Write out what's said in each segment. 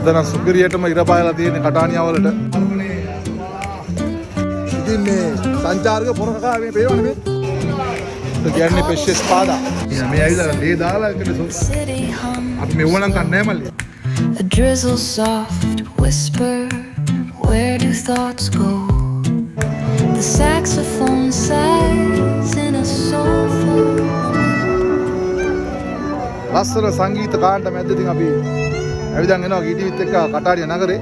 අද නම් සුපිරියටම ඉර පායලා තියෙන කටානියා වලට. ඉතින් මේ සංචාරක පොරකකා මේ පේවනේ මේ. ඒ කියන්නේ පෙෂ් ස්පාදා. මේ ඇවිල්ලා ලේ දාලා අපි මෙව නම් කන්නේ නැහැ මල්ලි. A drizzle soft whisper, where do thoughts go? The saxophone sighs in a soulful ලස්සන සංගීත කාණ්ඩ මැද්දකින් අපි ඇවිදන් එනවා ගීටිවිත් එක්ක කටාරිය නගරේ.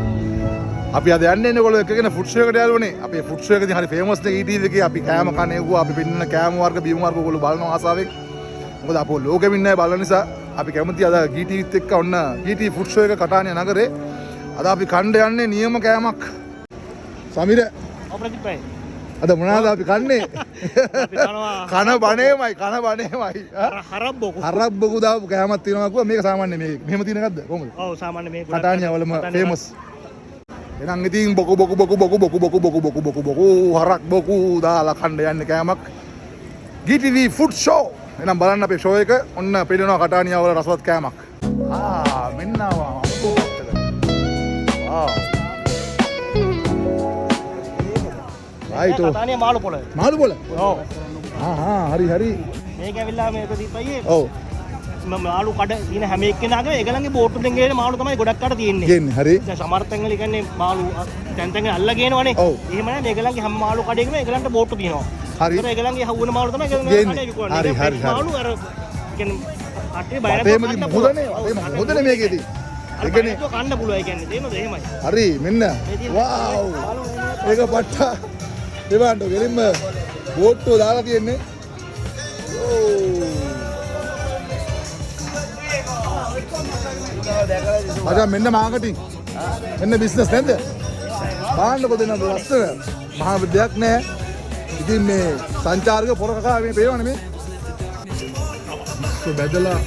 අපි අද යන්නේ ඒගොල්ලෝ එක්කගෙන ෆුඩ් ෂෝ එකට යාළුවනේ. අපේ ෆුඩ් ෂෝ එකදී හරි ෆේමස් නේ ගීටිවිත් එකේ අපි කෑම කන්නේ වුණා. අපි පින්න කෑම වර්ග බිම් වර්ග ඔයගොල්ලෝ බලන ආසාවෙන්. මොකද අපෝ ලෝකෙම ඉන්නේ බලන නිසා අපි කැමති අද ගීටිවිත් එක්ක ඔන්න ගීටි ෆුඩ් ෂෝ එක කටාරිය නගරේ. අද අපි කණ්ඩ යන්නේ නියම කෑමක්. සමීර අප්‍රතිපයි අද මොනවාද අපි කන්නේ? කන බණේමයි හරබ්බකු දාපු කෑමක් තියෙනවා කිව්වා. මේක සාමාන්‍ය මේ මෙහෙම තියෙන එකක්ද කොහොමද? ඔව් සාමාන්‍ය මේ කටානියා වලම ෆේමස්. එහෙනම් ඉතින් බොකු හරක් බොකු දාලා කන්න යන්නේ කෑමක්. GTV food show. එහෙනම් බලන්න අපේ ෂෝ එක. ඔන්න පිළිනවා කටානියා වල රසවත් කෑමක්. මෙන්න ආවා. රයිට් කටානියා මාළු පොළ. ඔව්. හරි. මේක ඇවිල්ලා මේ ප්‍රදීපයියේ. ඔව්. මාළු කඩ තියෙන හැම එක්කෙනාගම ඒගලන්ගේ බෝට්ටු දෙන් ගේන මාළු තමයි ගොඩක් අට තියෙන්නේ. තියෙන්නේ හරි. දැන් සමහර තැන්වල කියන්නේ මාළු තැන් අල්ල ගේනවනේ. එහෙම නැහැ මේගලන්ගේ හැම මාළු කඩේකම ඒගලන්ට බෝට්ටු තියෙනවා. හරි. ඒතර ඒගලන්ගේ හවුන මාළු තමයි ඒගලන්ගේ කඩේ විකුණන්නේ. හරි. මාළු අර කියන්නේ අටේ බයර හොදනේ මේකේදී. ඒ කියන්නේ කන්න පුළුවන් ඒ කියන්නේ තේමද එහෙමයි. හරි මෙන්න. වව්. ඒක පට්ටා. දෙවන්ට ගෙලින්ම බෝට්ටුව දාලා තියෙන්නේ. අද මෙන්න මාකටිං. මෙන්න බිස්නස් නැද්ද? බාන්නකො දෙන්න ලස්සන. මහා දෙයක් නැහැ. ඉතින් මේ සංචාරක පොරකකා මේ පේනවනේ මේ. බැදලා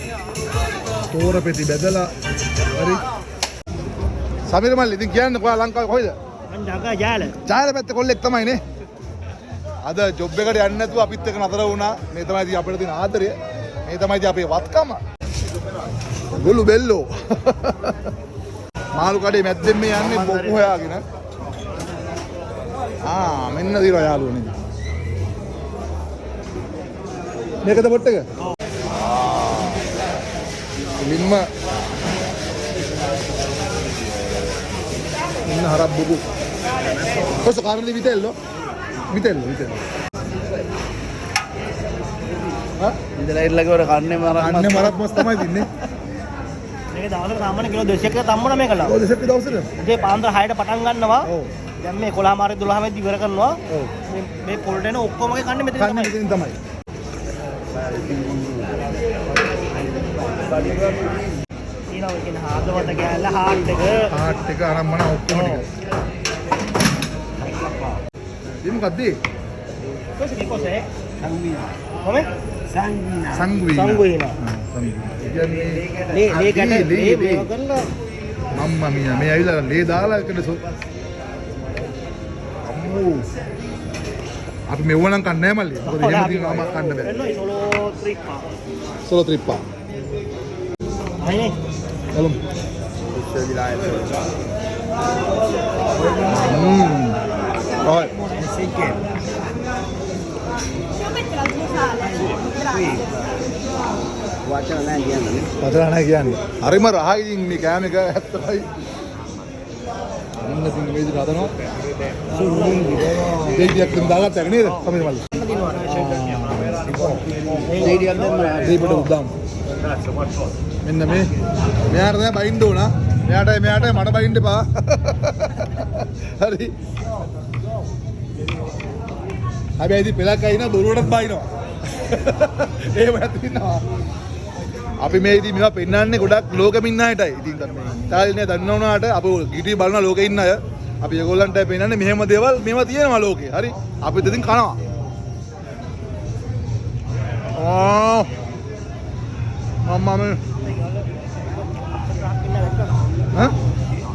තෝර පෙති බැදලා හරි. සමීර මල්ලි ඉතින් කියන්නේ කොහා ලංකාවේ කොහෙද? මං ඩංගා ජාල පැත්තේ කොල්ලෙක් තමයි නේ. අද ජොබ් එකට යන්නේ නැතුව අපිත් එක්ක නතර වුණා. මේ තමයි ඉතින් අපිට තියෙන ආදරය. මේ තමයි ඉතින් අපේ වත්කම. ගොළු බෙල්ලෝ. මාළු කඩේ මැද්දෙන් මේ යන්නේ බොකු හොයාගෙන. මෙන්න දිනවා යාළුවනේ. මේකද පොට් එක? ඔව්. ලින්ම ඉන්න හරක් බොකු. කොහොස කාරණේ විතෙල්ලෝ. විතෙල්ලෝ. ඉඳලා ඉල්ලගේ වර කන්නේ මරත් මස් තමයි දින්නේ. මේක දවසට සාමාන්‍ය කිලෝ 200ක තම්මන මේකලා. ඔව් 200 දවසට. ඉතින් පාන්දර 6ට පටන් ගන්නවා. ඔව්. දැන් මේ 11 මාරේ 12 වෙද්දි ඉවර කරනවා. ඔව්. මේ පොල් දෙන ඔක්කොම කන්නේ මෙතන තමයි. මෙතන තමයි. ඊළඟ කියන හාදවත ගෑල්ලා හාට් එක අරන් ඔක්කොම ටික. ඉතින් මොකද්ද? කොසේ කොහොමද? සංගුයිනා. ලේ ගැට ලේ මේව කරලා මම්මා මියා මේ ඇවිල්ලා ලේ දාලා එකද අම්මෝ අපි මෙව නම් කන්නේ නැහැ මල්ලි. මොකද එහෙම දිනවම කන්න බෑ. සෝලෝ ත්‍රිප්පා. අයිනේ. බලමු. ඔය සිංකේ වචන නැහැ කියන්නේ. හරිම රහයි ඉතින් මේ කෑම එක ඇත්තයි. මොන්න ඉතින් මේ විදිහට හදනවා. දෙයියක් තුන් දාගත්තා නේද? සමීර මල්ලි. දෙයියක් දැම්ම දීපට උද්දාම. මෙන්න මේ මෙයාට තමයි බයින්ඩ ඕන. මෙයාට මට බයින්ඩ එපා. හරි. හැබැයි ඉතින් පෙලක් අයින දොරුවටත් බයිනවා. එහෙම නැතිනවා. අපි මේ ඉතින් මේවා පෙන්නන්නේ ගොඩක් ලෝකෙම ඉන්න අයටයි. ඉතින් මේ ඉතාලියනේ දන්න වුණාට අපි ගිටි බලන ලෝකෙ ඉන්න අය අපි ඒගොල්ලන්ට පෙන්නන්නේ මෙහෙම දේවල් මේවා තියෙනවා ලෝකේ. හරි. අපි ඉතින් කනවා. මම්මා මේ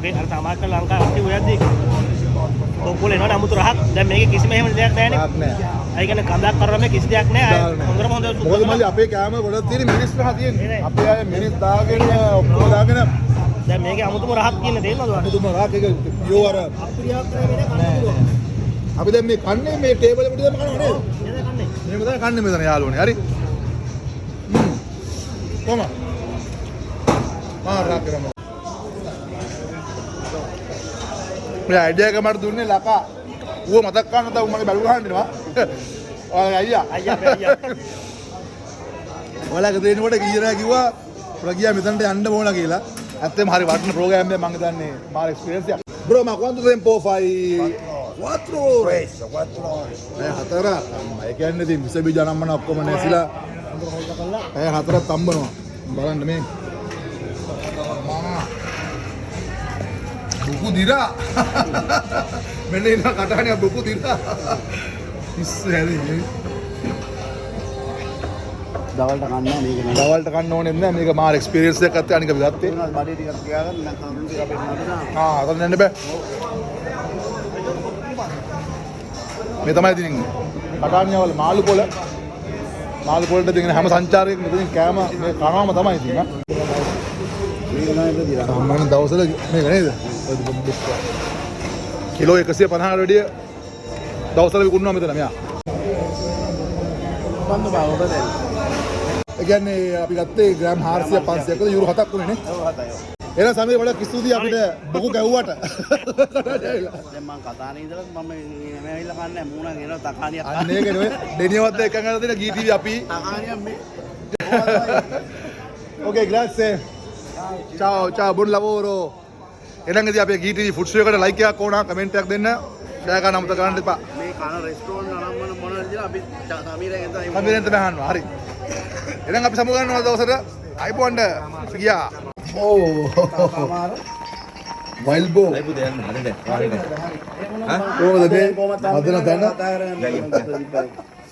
මේ අර සමාජ ලංකාව අපි ඔයද්දී ඔක්කොල එනවා නමුත් රහක් දැන් මේකේ කිසිම එහෙම දෙයක් නැහැ නේ. ඒ කියන්නේ කඳක් කරලා මේ කිසි දෙයක් නැහැ. හොඳම හොඳ මොකද මල්ලි අපේ කෑම වල තියෙන මිරිස් රහ තියෙන්නේ. අපේ අය මිරිස් දාගෙන ඔක්කොම දාගෙන දැන් මේකේ අමුතුම රහක් කියන තේරෙනවද ඔයාලට? අමුතුම රාක් එක යෝ අර අප්‍රියක් නෙමෙයි කන්නේ. අපි දැන් මේ කන්නේ මේ ටේබල් එකට දැම්ම කනවා නේද? නේද කන්නේ? මේක තමයි කන්නේ මෙතන යාළුවනේ. හරි. කොහමද? රාක් කරමු. මේ අයිඩියා එක මට දුන්නේ ලකා. ඌව මතක් කරන්න නැත්නම් මගේ බැලු ගහන්න දෙනවා. ඔයාගේ අයියා. අයියා. ඔයාලගේ දෙනකොට කීරා කිව්වා ඔයා ගියා මෙතනට යන්න ඕන කියලා. ඇත්තටම හරි වටින ප්‍රෝග්‍රෑම් එකක් මම හිතන්නේ මාර එක්ස්පීරියන්ස් එකක්. Bro, ma quanto tempo fai? 4 ore. 4 ore. හතර. ඒ කියන්නේ ඉතින් විස බීජ අනම්මන ඔක්කොම නැසිලා. හතරක් තම්බනවා. බලන්න මේ. බුකු දිරා. මෙන්න ඉන්න කටහඬිය බුකු දිරා. ඉස්ස හැදෙන්නේ. දවල්ට කන්න මේක නේද? දවල්ට කන්න ඕනේ නැහැ. මේක මාර එක්ස්පීරියන්ස් එකක් අත්ත අනික අපි ගත්තේ. වෙනස් බඩේ ටිකක් තියාගන්න නැත්නම් අඳුන් ටික අපිට නඩුනා. අතන යන්න බෑ. මේ තමයි ඉතින් කටානියවල මාළු පොළ. මාළු පොළට දෙන හැම සංචාරයකම ඉතින් කෑම මේ කනවාම තමයි ඉතින් මේක තමයි ප්‍රතිරා. සාමාන්‍ය දවසල මේක නේද? කිලෝ 150කට වැඩිය දවසල විකුණනවා මෙතන මෙයා. බඳ බා ඔබ දැන්. ඒ කියන්නේ අපි ගත්තේ ග්‍රෑම් 400 500කට යුරෝ 7ක් වුණේ නේ. ඔව් හතයි. එහෙනම් සමේ වල කිස්තුදී අපිට බොකු ගැව්වට. දැන් මම කතානේ ඉඳලා මම මේ ඇවිල්ලා කන්නේ මූණක් එනවා තකානියක්. අන්න ඒක නෙවෙයි. ඩෙනියවත් එකෙන් ගන්න දෙන ගී ටීවී අපි. තකානියක් මේ. Okay, grazie. Ciao, ciao, buon lavoro. එහෙනම් ඉතින් අපේ ගී ටීවී ෆුඩ් ෂෝ එකට ලයික් එකක් ඕන, කමෙන්ට් එකක් දෙන්න. ෂෙයා කරන්න අමතක කරන්න එපා. මේ කන රෙස්ටෝරන්ට් අනම්මන මොනවද කියලා අපි තමීරෙන් එතන කමිරෙන්ට බහනවා. හරි. එහෙනම් අපි සමු ගන්නවා දවසට. අයිබෝන්ඩ ගියා. ඕ. වයිල්ඩ් බෝ. ලයිබු දෙන්න හරිද? හරිද? කොහොමද මේ? හදන තැන.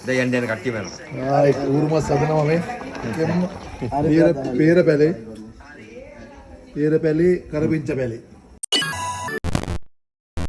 දැන් යන්න කට්ටිය වෙනවා. ආයි ඌරුම සදනවා මේ. පේර පැලේ. පේර පැලේ කරපිංච පැලේ.